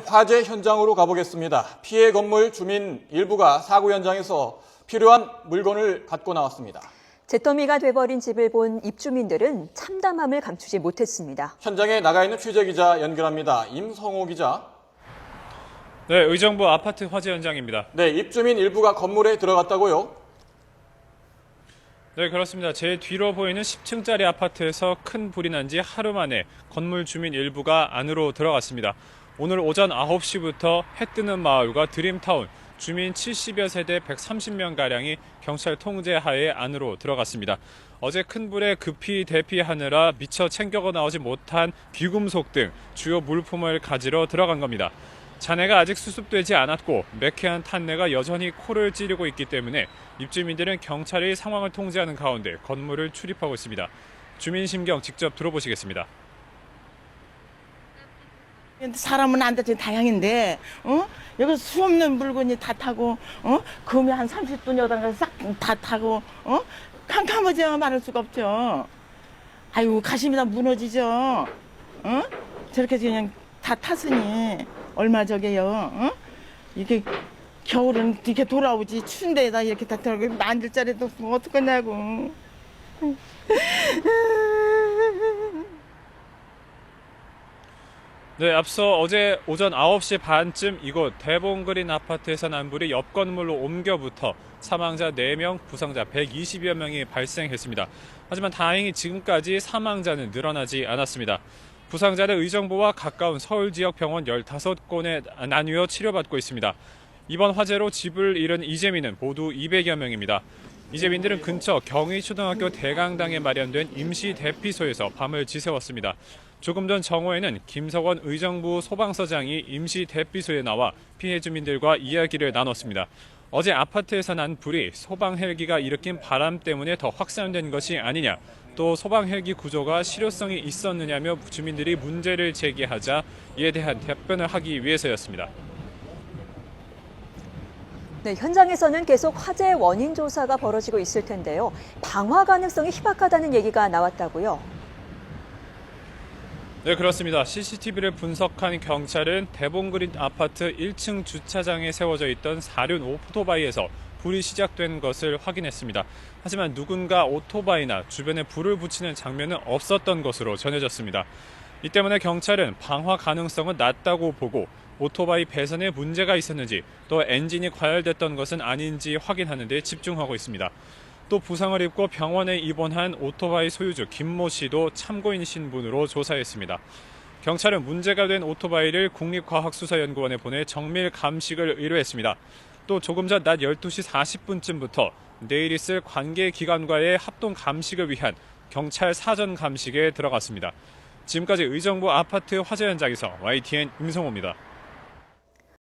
화재 현장으로 가보겠습니다. 피해 건물 주민 일부가 사고 현장에서 필요한 물건을 갖고 나왔습니다. 잿더미가 돼버린 집을 본 입주민들은 참담함을 감추지 못했습니다. 현장에 나가 있는 취재기자 연결합니다. 임성호 기자. 네, 의정부 아파트 화재 현장입니다. 네, 입주민 일부가 건물에 들어갔다고요? 네, 그렇습니다. 제 뒤로 보이는 10층짜리 아파트에서 큰 불이 난 지 하루 만에 건물 주민 일부가 안으로 들어갔습니다. 오늘 오전 9시부터 해 뜨는 마을과 드림타운, 주민 70여 세대 130명가량이 경찰 통제하에 안으로 들어갔습니다. 어제 큰 불에 급히 대피하느라 미처 챙겨 나오지 못한 귀금속 등 주요 물품을 가지러 들어간 겁니다. 잔해가 아직 수습되지 않았고 매캐한 탄내가 여전히 코를 찌르고 있기 때문에 입주민들은 경찰이 상황을 통제하는 가운데 건물을 출입하고 있습니다. 주민 심경 직접 들어보시겠습니다. 사람은 안 다치는 다행인데, 여기 수없는 물건이 다 타고, 금이 한 30분 여다가 싹 다 타고, 캄캄하죠. 말할 수가 없죠. 아이고, 가슴이 다 무너지죠. 저렇게 그냥 다 탔으니, 얼마 저게요. 이게 겨울은 이렇게 돌아오지, 추운 데에다 이렇게 다 들어가고, 앉을 자리도 없고, 어떡하냐고. 네, 앞서 어제 오전 9시 반쯤 이곳 대봉그린 아파트에서 난 불이 옆 건물로 옮겨부터 사망자 4명, 부상자 120여 명이 발생했습니다. 하지만 다행히 지금까지 사망자는 늘어나지 않았습니다. 부상자는 의정부와 가까운 서울 지역 병원 15곳에 나뉘어 치료받고 있습니다. 이번 화재로 집을 잃은 이재민은 모두 200여 명입니다. 이재민들은 근처 경의초등학교 대강당에 마련된 임시 대피소에서 밤을 지새웠습니다. 조금 전 정오에는 김석원 의정부 소방서장이 임시 대피소에 나와 피해 주민들과 이야기를 나눴습니다. 어제 아파트에서 난 불이 소방 헬기가 일으킨 바람 때문에 더 확산된 것이 아니냐, 또 소방 헬기 구조가 실효성이 있었느냐며 주민들이 문제를 제기하자 이에 대한 답변을 하기 위해서였습니다. 네, 현장에서는 계속 화재 원인 조사가 벌어지고 있을 텐데요. 방화 가능성이 희박하다는 얘기가 나왔다고요? 네, 그렇습니다. CCTV를 분석한 경찰은 대봉그린 아파트 1층 주차장에 세워져 있던 사륜 오토바이에서 불이 시작된 것을 확인했습니다. 하지만 누군가 오토바이나 주변에 불을 붙이는 장면은 없었던 것으로 전해졌습니다. 이 때문에 경찰은 방화 가능성은 낮다고 보고 오토바이 배선에 문제가 있었는지 또 엔진이 과열됐던 것은 아닌지 확인하는 데 집중하고 있습니다. 또 부상을 입고 병원에 입원한 오토바이 소유주 김모 씨도 참고인 신분으로 조사했습니다. 경찰은 문제가 된 오토바이를 국립과학수사연구원에 보내 정밀 감식을 의뢰했습니다. 또 조금 전 낮 12시 40분쯤부터 내일 있을 관계기관과의 합동 감식을 위한 경찰 사전 감식에 들어갔습니다. 지금까지 의정부 아파트 화재 현장에서 YTN 임성호입니다.